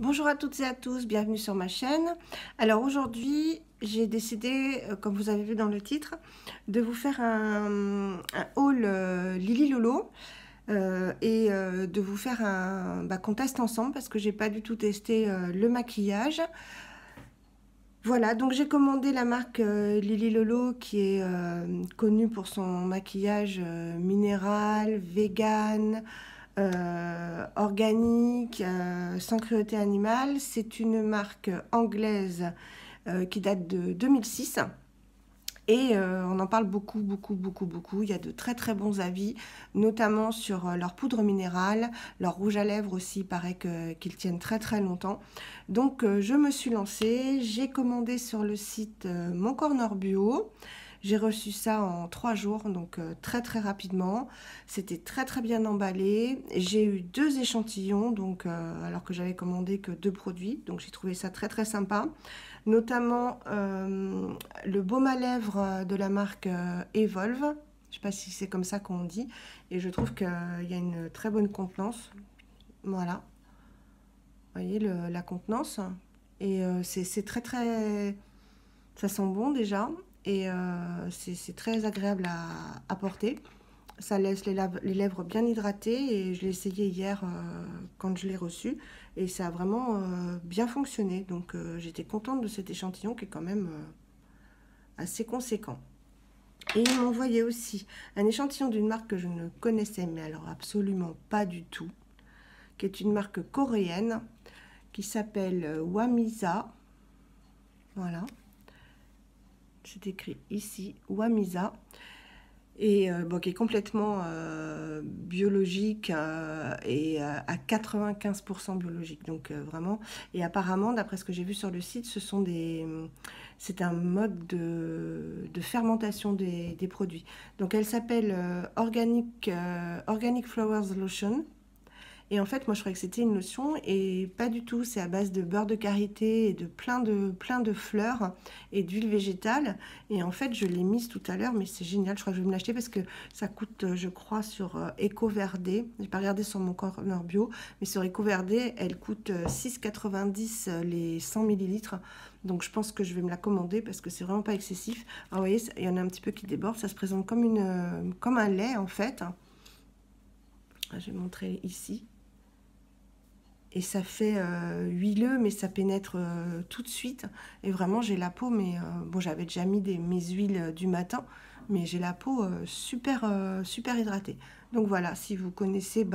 Bonjour à toutes et à tous, bienvenue sur ma chaîne. Alors aujourd'hui, j'ai décidé, comme vous avez vu dans le titre, de vous faire un haul Lily Lolo et de vous faire qu'on teste ensemble parce que j'ai pas du tout testé le maquillage. Voilà, donc j'ai commandé la marque Lily Lolo qui est connue pour son maquillage minéral, vegan, organique, sans cruauté animale. C'est une marque anglaise qui date de 2006. Et on en parle beaucoup. Il y a de très très bons avis, notamment sur leur poudre minérale, leur rouge à lèvres aussi, il paraît qu'ils tiennent très très longtemps. Donc je me suis lancée, j'ai commandé sur le site Mon Corner Bio. J'ai reçu ça en 3 jours, donc très très rapidement. C'était très très bien emballé. J'ai eu 2 échantillons, donc alors que j'avais commandé que 2 produits, donc j'ai trouvé ça très très sympa. Notamment le baume à lèvres de la marque Evolve. Je ne sais pas si c'est comme ça qu'on dit. Et je trouve qu'il y a une très bonne contenance. Voilà. Vous voyez la contenance. Et c'est très très... Ça sent bon déjà. Et c'est très agréable à porter. Ça laisse les lèvres bien hydratées et je l'ai essayé hier quand je l'ai reçu et ça a vraiment bien fonctionné. Donc j'étais contente de cet échantillon qui est quand même assez conséquent. Et ils m'ont envoyé aussi un échantillon d'une marque que je ne connaissais mais alors absolument pas du tout, qui est une marque coréenne qui s'appelle Wamisa. Voilà, c'est écrit ici, Wamisa. Et qui est complètement biologique et à 95% biologique. Donc vraiment, et apparemment, d'après ce que j'ai vu sur le site, c'est un mode de fermentation des produits. Donc elle s'appelle Organic Flowers Lotion. Et en fait, moi, je croyais que c'était une lotion et pas du tout. C'est à base de beurre de karité et de plein de fleurs et d'huile végétale. Et en fait, je l'ai mise tout à l'heure, mais c'est génial. Je crois que je vais me l'acheter parce que ça coûte, je crois, sur EcoVerde. J'ai pas regardé sur Mon Corner Bio, mais sur EcoVerde, elle coûte 6,90 les 100 ml. Donc, je pense que je vais me la commander parce que c'est vraiment pas excessif. Alors, vous voyez, il y en a un petit peu qui déborde. Ça se présente comme un lait, en fait. Je vais montrer ici. Et ça fait huileux, mais ça pénètre tout de suite. Et vraiment, j'ai la peau, mais bon, j'avais déjà mis mes huiles du matin, mais j'ai la peau super hydratée. Donc voilà, si vous connaissez,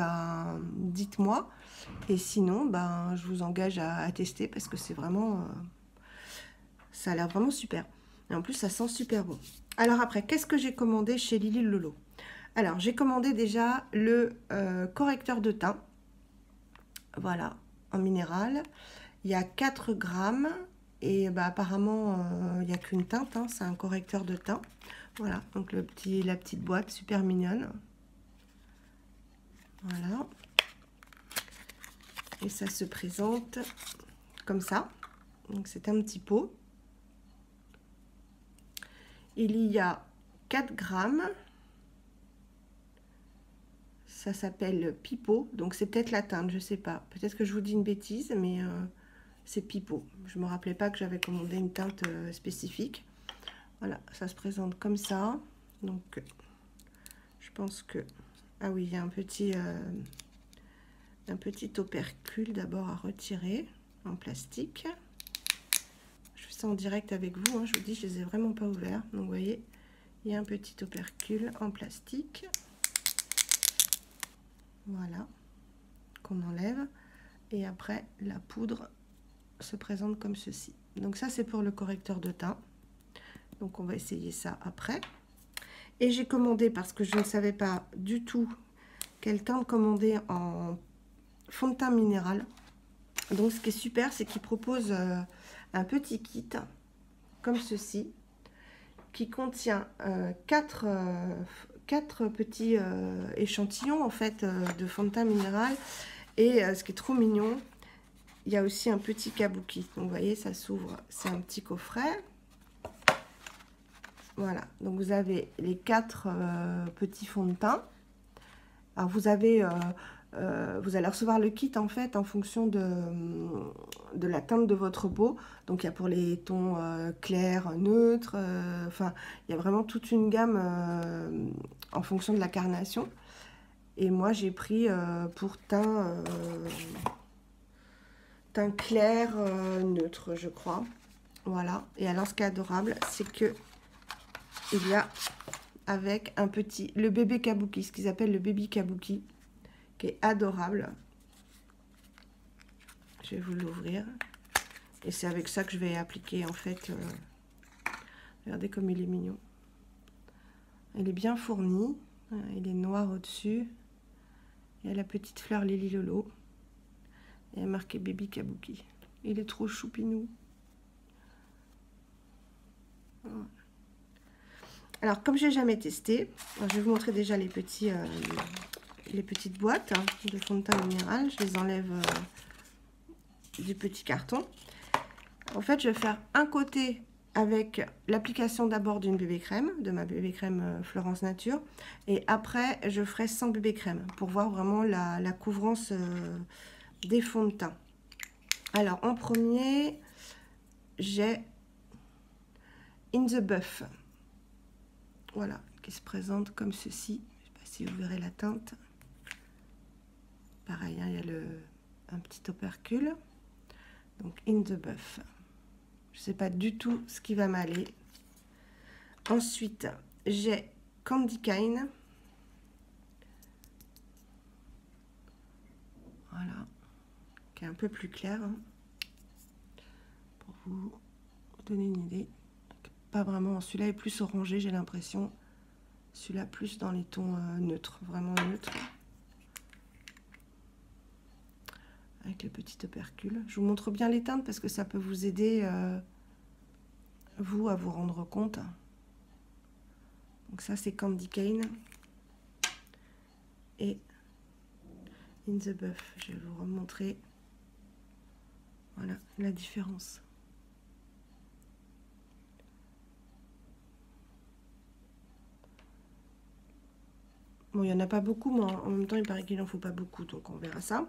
dites-moi. Et sinon, je vous engage à tester parce que c'est vraiment... ça a l'air vraiment super. Et en plus, ça sent super bon. Alors après, qu'est-ce que j'ai commandé chez Lily Lolo? Alors, j'ai commandé déjà le correcteur de teint. Voilà, en minéral. Il y a 4 grammes et apparemment il n'y a qu'une teinte, hein, c'est un correcteur de teint. Voilà, donc la petite boîte super mignonne. Voilà. Et ça se présente comme ça. Donc c'est un petit pot. Il y a 4 grammes. Ça s'appelle Pipo, donc c'est peut-être la teinte, je sais pas. Peut-être que je vous dis une bêtise, mais c'est Pipo. Je me rappelais pas que j'avais commandé une teinte spécifique. Voilà, ça se présente comme ça. Donc, je pense que... Ah oui, il y a un petit opercule d'abord à retirer en plastique. Je fais ça en direct avec vous, hein, je vous dis, je les ai vraiment pas ouverts. Donc, vous voyez, il y a un petit opercule en plastique. Voilà, qu'on enlève. Et après, la poudre se présente comme ceci. Donc ça, c'est pour le correcteur de teint. Donc on va essayer ça après. Et j'ai commandé, parce que je ne savais pas du tout quelle teinte commander, en fond de teint minéral. Donc ce qui est super, c'est qu'il propose un petit kit, comme ceci, qui contient 4 petits échantillons en fait de fond de teint minéral. Et ce qui est trop mignon, il y a aussi un petit kabuki. Donc vous voyez, ça s'ouvre, c'est un petit coffret. Voilà, donc vous avez les 4 petits fonds de teint. Alors vous avez vous allez recevoir le kit en fait en fonction de la teinte de votre peau. Donc il y a pour les tons clairs, neutres, enfin il y a vraiment toute une gamme en fonction de la carnation. Et moi j'ai pris pour teint clair neutre, je crois. Voilà. Et alors ce qui est adorable, c'est que il y a avec un petit, le bébé kabuki, ce qu'ils appellent le baby kabuki, qui est adorable. Je vais vous l'ouvrir. Et c'est avec ça que je vais appliquer en fait. Regardez comme il est mignon. Il est bien fourni. Il est noir au-dessus. Il y a la petite fleur Lily Lolo. Il y a marqué baby kabuki. Il est trop choupinou. Voilà. Alors comme j'ai jamais testé, je vais vous montrer déjà les petites boîtes de fond de teint minéral. Je les enlève du petit carton. En fait, je vais faire un côté avec l'application d'abord d'une bébé crème, de ma bébé crème Florence Nature, et après je ferai sans bébé crème pour voir vraiment la couvrance des fonds de teint. Alors en premier, j'ai In The Buff, voilà, qui se présente comme ceci. Je ne sais pas si vous verrez la teinte. Pareil, hein, il y a un petit opercule. Donc In The Buff. Je ne sais pas du tout ce qui va m'aller. Ensuite, j'ai Candy Cane. Voilà. Qui est un peu plus clair. Hein, pour vous donner une idée. Pas vraiment. Celui-là est plus orangé, j'ai l'impression. Celui-là plus dans les tons neutres. Vraiment neutres. Avec le petit opercule. Je vous montre bien les teintes parce que ça peut vous aider, vous, à vous rendre compte. Donc ça, c'est Candy Cane. Et In The Buff. Je vais vous remontrer. Voilà, la différence. Bon, il n'y en a pas beaucoup, mais en même temps, il paraît qu'il n'en faut pas beaucoup. Donc, on verra ça.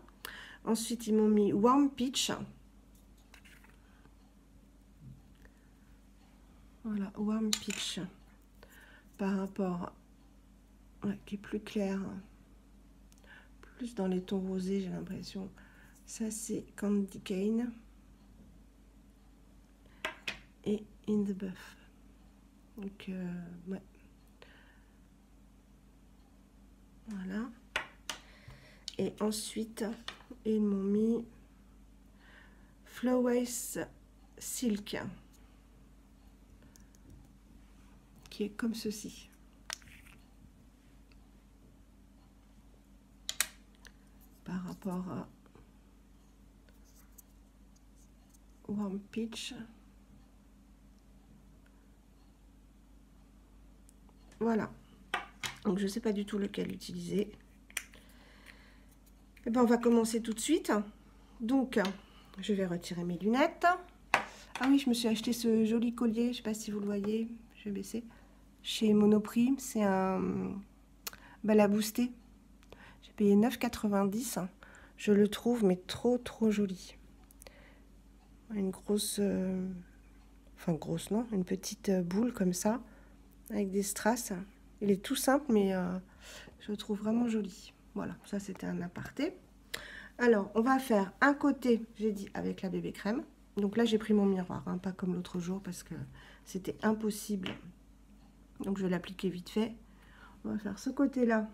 Ensuite, ils m'ont mis Warm Peach. Voilà, Warm Peach. Par rapport... Ouais, qui est plus clair. Plus dans les tons rosés, j'ai l'impression. Ça, c'est Candy Cane. Et In The Buff. Donc, ouais. Voilà. Et ensuite, ils m'ont mis Flawless Silk, qui est comme ceci. Par rapport à Warm Peach. Voilà. Donc, je ne sais pas du tout lequel utiliser. Et ben, on va commencer tout de suite. Donc, je vais retirer mes lunettes. Ah oui, je me suis acheté ce joli collier. Je ne sais pas si vous le voyez. Je vais baisser. Chez Monoprix. C'est un Balaboosté. J'ai payé 9,90 €. Je le trouve, mais trop joli. Une grosse... enfin, grosse, non. Une petite boule comme ça. Avec des strass. Il est tout simple, mais je le trouve vraiment joli. Voilà, ça c'était un aparté. Alors, on va faire un côté, j'ai dit, avec la bébé crème. Donc là, j'ai pris mon miroir, hein, pas comme l'autre jour, parce que c'était impossible. Donc, je vais l'appliquer vite fait. On va faire ce côté-là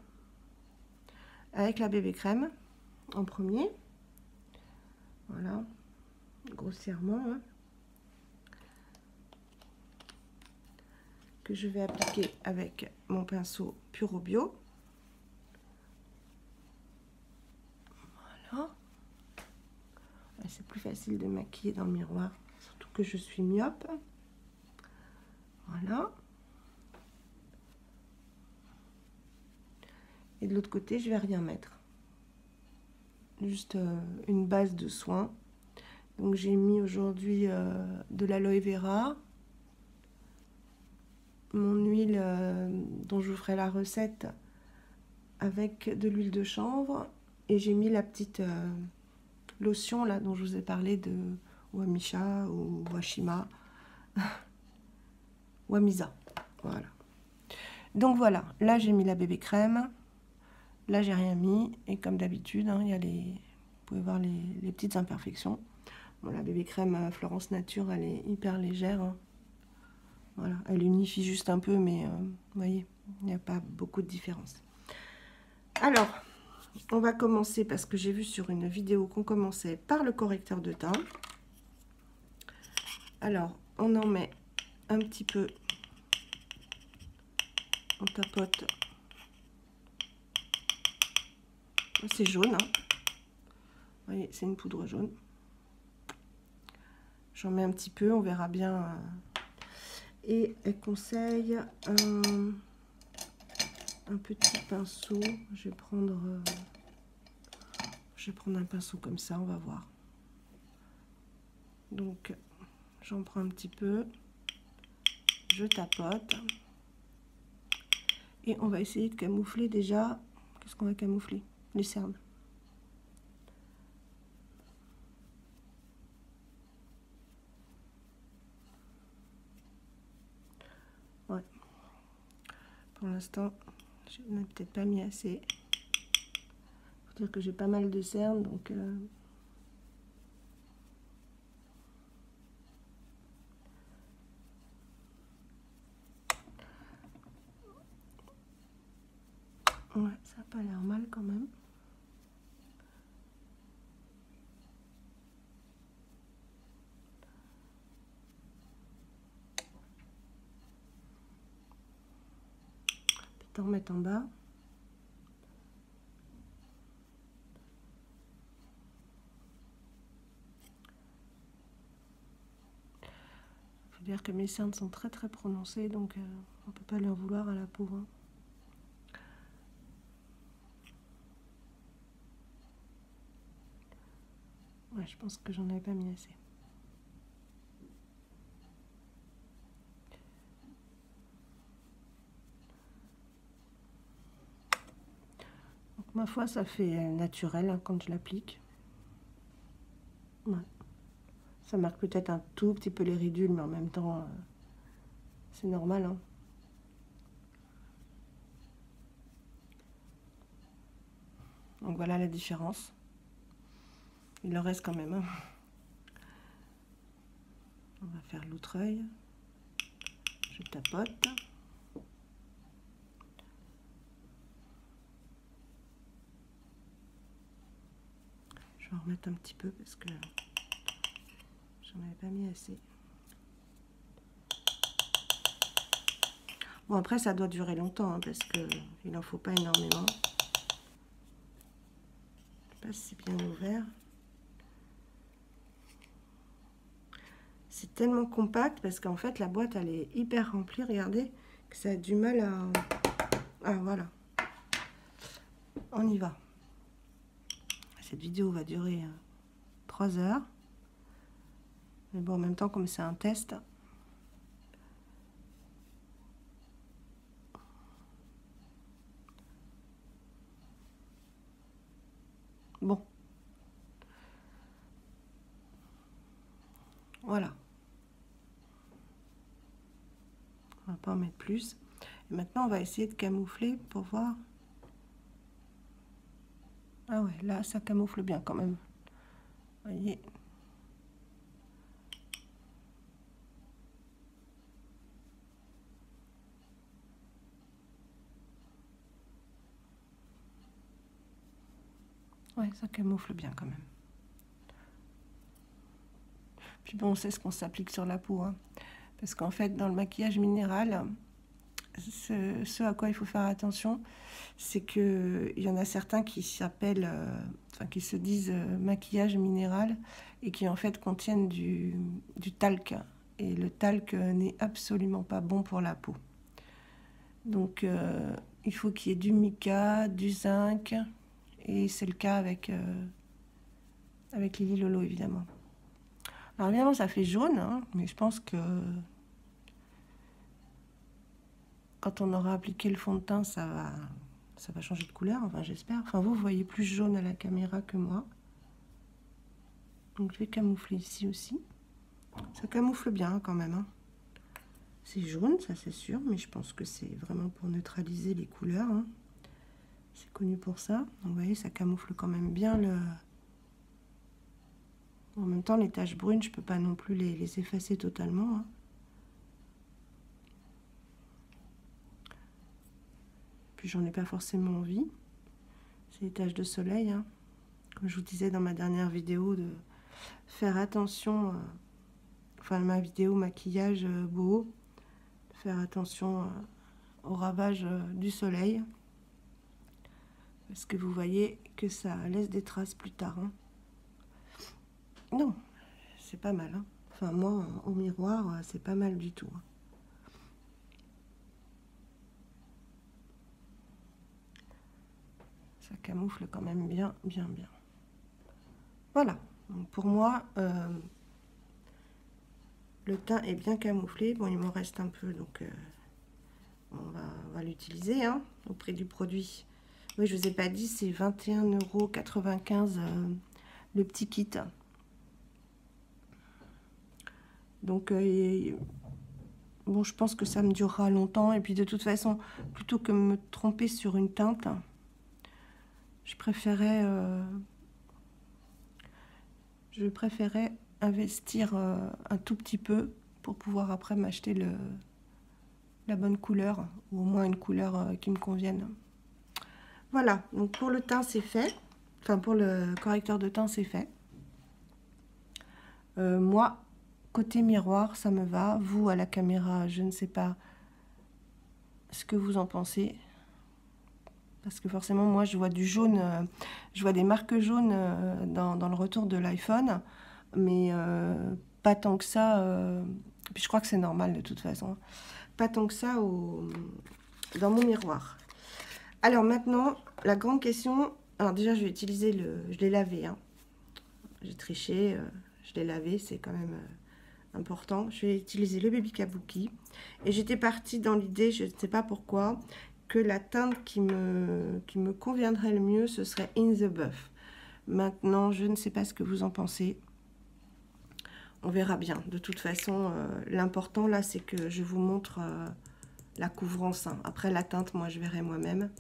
avec la bébé crème en premier. Voilà, grossièrement. Hein. Que je vais appliquer avec mon pinceau Puro Bio. Voilà. C'est plus facile de maquiller dans le miroir, surtout que je suis myope. Voilà. Et de l'autre côté, je vais rien mettre. Juste une base de soin. Donc j'ai mis aujourd'hui de l'aloe vera. Mon huile dont je vous ferai la recette avec de l'huile de chanvre Et j'ai mis la petite lotion là dont je vous ai parlé de Wamisha ou Washima. Wamisa. Voilà. Donc voilà, là j'ai mis la bébé crème. Là j'ai rien mis. Et comme d'habitude, hein, il y a les... vous pouvez voir les petites imperfections. Bon, la bébé crème Florence Nature, elle est hyper légère. Hein. Voilà, elle unifie juste un peu, mais vous voyez, il n'y a pas beaucoup de différence. Alors, on va commencer parce que j'ai vu sur une vidéo qu'on commençait par le correcteur de teint. Alors, on en met un petit peu, on tapote. C'est jaune, hein. Vous voyez, c'est une poudre jaune. J'en mets un petit peu, on verra bien. Et elle conseille un petit pinceau. Je vais prendre un pinceau comme ça, on va voir. Donc, j'en prends un petit peu. Je tapote. Et on va essayer de camoufler déjà. Qu'est-ce qu'on va camoufler? Les cernes. Ouais. Pour l'instant, je n'ai peut-être pas mis assez. Faut dire que j'ai pas mal de cernes, donc... Ouais, ça n'a pas l'air mal quand même. Peut-être en remettre en bas. Il faut dire que mes cernes sont très très prononcées, donc on peut pas leur vouloir à la peau. Hein. Ouais, je pense que j'en avais pas mis assez. Donc, ma foi, ça fait naturel hein, quand je l'applique. Ouais. Ça marque peut-être un tout petit peu les ridules, mais en même temps, c'est normal. Hein. Donc voilà la différence. Il en reste quand même. Hein. On va faire l'autre œil. Je tapote. Je vais en remettre un petit peu parce que j'en avais pas mis assez. Bon, après, ça doit durer longtemps hein, parce qu'il n'en faut pas énormément. Je sais pas si c'est bien ouvert. C'est tellement compact parce qu'en fait, la boîte, elle est hyper remplie. Regardez que ça a du mal à... Ah, voilà. On y va. Cette vidéo va durer 3 heures. Mais bon, en même temps, comme c'est un test... Bon. Voilà. On va pas en mettre plus. Et maintenant, on va essayer de camoufler pour voir. Ah ouais, là, ça camoufle bien quand même. Vous voyez. Ouais, ça camoufle bien quand même. Puis bon, on sait ce qu'on s'applique sur la peau. Hein. Parce qu'en fait, dans le maquillage minéral, ce à quoi il faut faire attention, c'est qu'il y en a certains qui s'appellent, enfin qui se disent maquillage minéral et qui en fait contiennent du talc. Et le talc n'est absolument pas bon pour la peau. Donc il faut qu'il y ait du mica, du zinc, et c'est le cas avec Lily Lolo évidemment. Alors évidemment ça fait jaune, hein, mais je pense que quand on aura appliqué le fond de teint, ça ça va changer de couleur, enfin j'espère. Enfin vous voyez plus jaune à la caméra que moi. Donc je vais camoufler ici aussi. Ça camoufle bien quand même, hein. C'est jaune, ça c'est sûr, mais je pense que c'est vraiment pour neutraliser les couleurs, hein. C'est connu pour ça. Donc vous voyez, ça camoufle quand même bien le... En même temps, les taches brunes, je peux pas non plus les effacer totalement, hein. Puis j'en ai pas forcément envie. C'est les taches de soleil, hein. Comme je vous disais dans ma dernière vidéo, de faire attention, enfin ma vidéo maquillage beau, de faire attention au ravage du soleil. Parce que vous voyez que ça laisse des traces plus tard, hein. Non, c'est pas mal, hein. Enfin moi, au miroir, c'est pas mal du tout, hein. Ça camoufle quand même bien, bien, bien. Voilà. Donc pour moi, le teint est bien camouflé. Bon, il me reste un peu, donc on va l'utiliser, hein, au prix du produit. Oui, je vous ai pas dit, c'est 21,95 € le petit kit. Donc, bon, je pense que ça me durera longtemps. Et puis de toute façon, plutôt que me tromper sur une teinte, je préférais investir un tout petit peu pour pouvoir après m'acheter la bonne couleur, ou au moins une couleur qui me convienne. Voilà, donc pour le teint c'est fait, enfin pour le correcteur de teint c'est fait. Moi, côté miroir, ça me va. Vous, à la caméra, je ne sais pas ce que vous en pensez. Parce que forcément, moi, je vois du jaune, je vois des marques jaunes dans le retour de l'iPhone, mais pas tant que ça. Puis je crois que c'est normal de toute façon. Pas tant que ça dans mon miroir. Alors maintenant, la grande question. Alors déjà, je vais utiliser je l'ai lavé, hein. J'ai triché, je l'ai lavé, c'est quand même important. Je vais utiliser le Baby Kabuki. Et j'étais partie dans l'idée, je ne sais pas pourquoi, que la teinte qui me conviendrait le mieux, ce serait In the Buff. Maintenant, je ne sais pas ce que vous en pensez. On verra bien. De toute façon, l'important là, c'est que je vous montre la couvrance, hein. Après la teinte, moi, je verrai moi-même.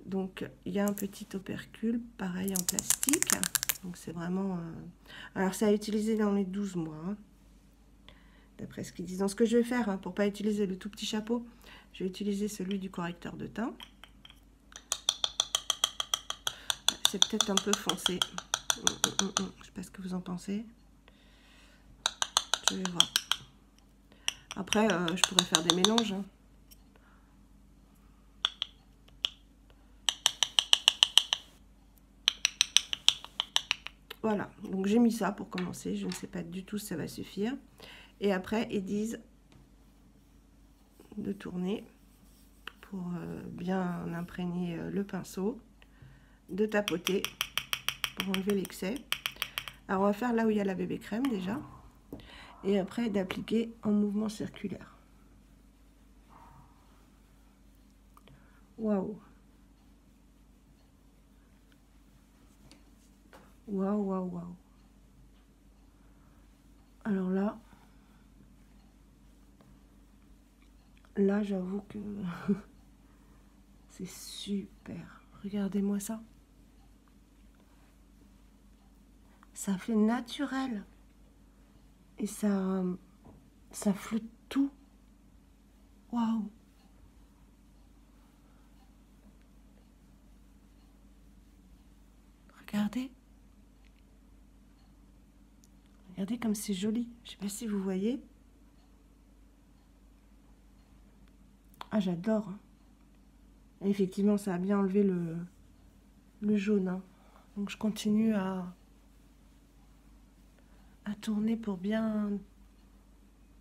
Donc, il y a un petit opercule, pareil en plastique. Donc, c'est vraiment... Alors, c'est à utiliser dans les 12 mois, hein, d'après ce qu'ils disent. Donc, ce que je vais faire, hein, pour ne pas utiliser le tout petit chapeau, je vais utiliser celui du correcteur de teint. C'est peut-être un peu foncé. Je ne sais pas ce que vous en pensez. Je vais voir. Après, je pourrais faire des mélanges, hein. Voilà, donc j'ai mis ça pour commencer. Je ne sais pas du tout si ça va suffire. Et après, ils disent de tourner pour bien imprégner le pinceau, de tapoter pour enlever l'excès. Alors, on va faire là où il y a la bébé crème déjà. Et après, d'appliquer en mouvement circulaire. Waouh! Waouh, waouh, waouh! Alors là, j'avoue que c'est super. Regardez-moi ça. Ça fait naturel. Et ça flotte tout. Waouh! Regardez. Regardez comme c'est joli. Je ne sais pas si vous voyez. Ah, j'adore, hein. Et effectivement, ça a bien enlevé le jaune, hein. Donc, je continue à tourner pour bien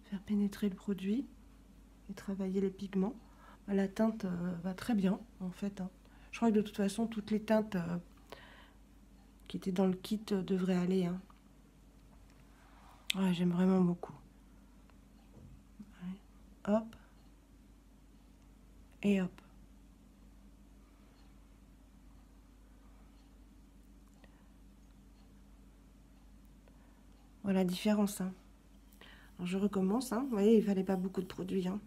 faire pénétrer le produit et travailler les pigments. La teinte va très bien, en fait, hein. Je crois que de toute façon, toutes les teintes qui étaient dans le kit devraient aller, hein. Ouais, j'aime vraiment beaucoup. Ouais. Hop. Et hop. Voilà la différence. Hein. Alors, je recommence. Hein. Vous voyez, il fallait pas beaucoup de produits. Hein,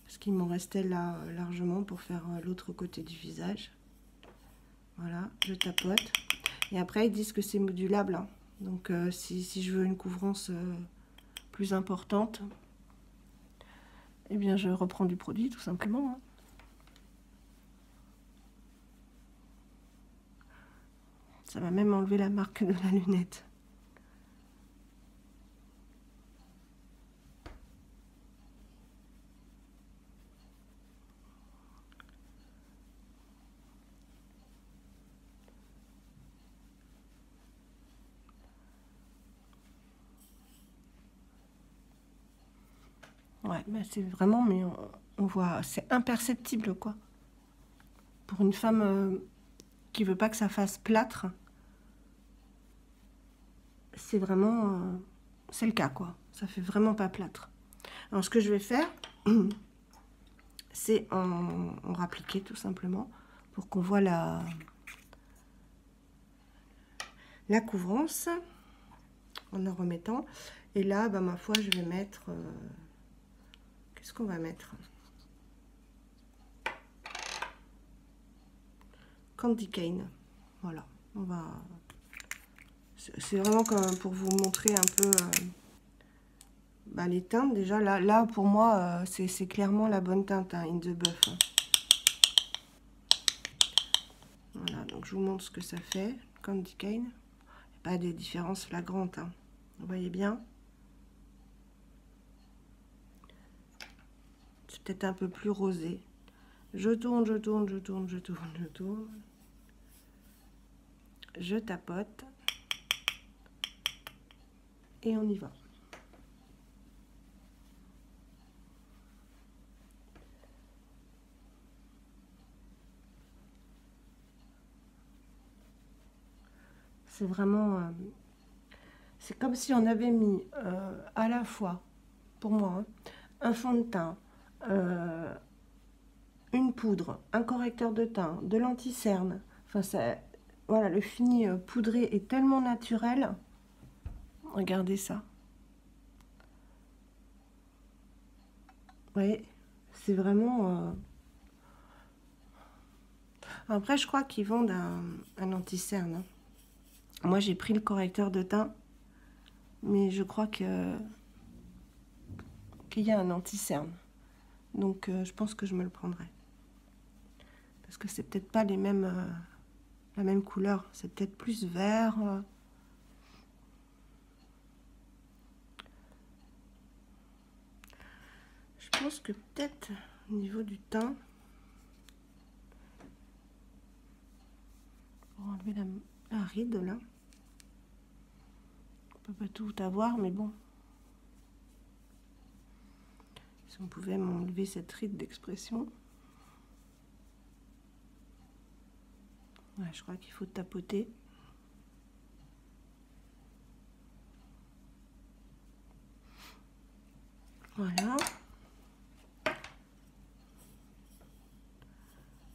parce qu'il m'en restait là largement pour faire l'autre côté du visage. Voilà, je tapote. Et après, ils disent que c'est modulable. Hein. Donc, si je veux une couvrance plus importante, eh bien, je reprends du produit, tout simplement. Hein. Ça va même enlever la marque de la lunette. Ouais, mais c'est vraiment, mais on voit, c'est imperceptible, quoi. Pour une femme qui veut pas que ça fasse plâtre, c'est vraiment, c'est le cas, quoi. Ça fait vraiment pas plâtre. Alors, ce que je vais faire, c'est en rappliquer, tout simplement, pour qu'on voit la couvrance, en remettant. Et là, bah, ma foi, je vais mettre... qu'est-ce qu'on va mettre? Candy cane. Voilà. On va... C'est vraiment comme pour vous montrer un peu bah, les teintes. Déjà, là pour moi, c'est clairement la bonne teinte, hein, In the Buff. Hein. Voilà, donc je vous montre ce que ça fait. Candy cane. Pas de différence flagrante. Hein. Vous voyez bien? C'est peut-être un peu plus rosé. Je tourne, je tourne, je tourne, je tourne, je tourne. Je tapote. Et on y va. C'est vraiment... c'est comme si on avait mis à la fois, pour moi, hein, un fond de teint, une poudre, un correcteur de teint, de l'anti-cerne. Enfin, ça, voilà, le fini poudré est tellement naturel. Regardez ça. Vous voyez, c'est vraiment... Après, je crois qu'ils vendent un anti-cerne. Hein. Moi, j'ai pris le correcteur de teint, mais je crois qu'il y a un anti-cerne. Donc, je pense que je me le prendrai. Parce que c'est peut-être pas les mêmes, la même couleur. C'est peut-être plus vert. Je pense que peut-être au niveau du teint, pour enlever la ride là. On peut pas tout avoir, mais bon. Si on pouvait m'enlever cette ride d'expression. Ouais, je crois qu'il faut tapoter. Voilà.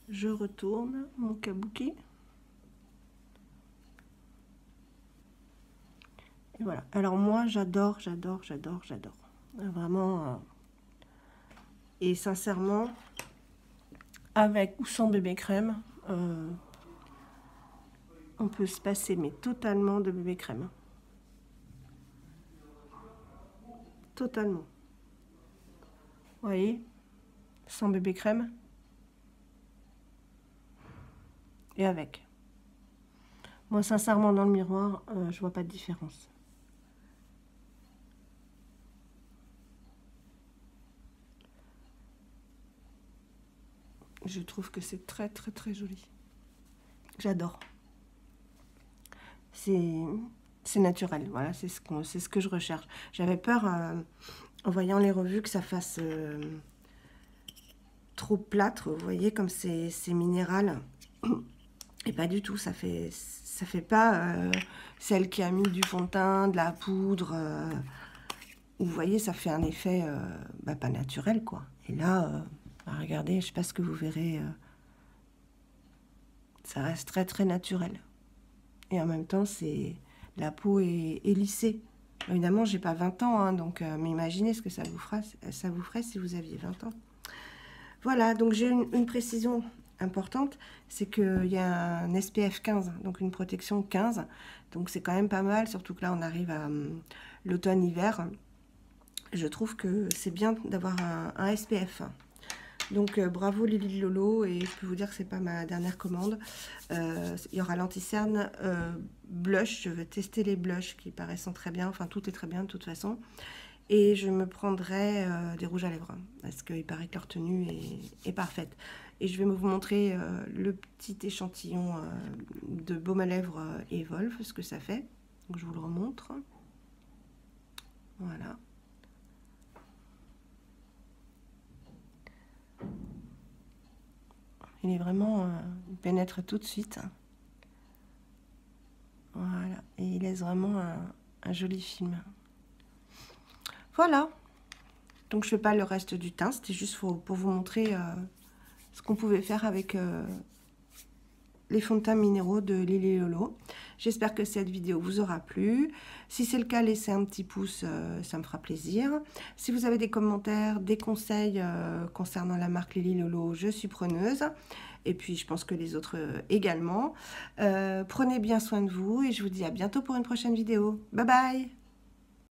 Je retourne mon kabuki. Et voilà. Alors moi, j'adore, j'adore, j'adore, j'adore. Vraiment. Et sincèrement, avec ou sans bébé crème, on peut se passer, mais totalement de bébé crème. Totalement. Vous voyez, sans bébé crème. Et avec. Moi, sincèrement, dans le miroir, je vois pas de différence. Je trouve que c'est très, très, très joli. J'adore. C'est naturel, voilà, c'est ce que je recherche. J'avais peur, en voyant les revues, que ça fasse trop plâtre, vous voyez, comme c'est minéral. Et pas du tout, ça fait pas celle qui a mis du fond de teint, de la poudre. Vous voyez, ça fait un effet bah, pas naturel, quoi. Et là, bah, regardez, je sais pas ce que vous verrez. Ça reste très, très naturel. Et en même temps, la peau est lissée. Évidemment, j'ai pas 20 ans, hein, donc, mais imaginez ce que ça vous ferait si vous aviez 20 ans. Voilà, donc j'ai une précision importante, c'est qu'il y a un SPF 15, donc une protection 15. Donc c'est quand même pas mal, surtout que là on arrive à l'automne-hiver. Je trouve que c'est bien d'avoir un SPF. Donc bravo Lily Lolo, et je peux vous dire que c'est pas ma dernière commande. Il y aura l'anti-cerne blush, je veux tester les blushs qui paraissent très bien, enfin tout est très bien de toute façon. Et je me prendrai des rouges à lèvres, parce qu'il paraît que leur tenue est parfaite. Et je vais vous montrer le petit échantillon de baume à lèvres Evolve, ce que ça fait. Donc je vous le remontre. Voilà. Il est vraiment, il pénètre tout de suite. Voilà, et il laisse vraiment un joli film. Voilà, donc je ne fais pas le reste du teint, c'était juste pour vous montrer ce qu'on pouvait faire avec les fonds de teint minéraux de Lily Lolo. J'espère que cette vidéo vous aura plu. Si c'est le cas, laissez un petit pouce, ça me fera plaisir. Si vous avez des commentaires, des conseils concernant la marque Lily Lolo, je suis preneuse. Et puis, je pense que les autres également. Prenez bien soin de vous et je vous dis à bientôt pour une prochaine vidéo. Bye bye!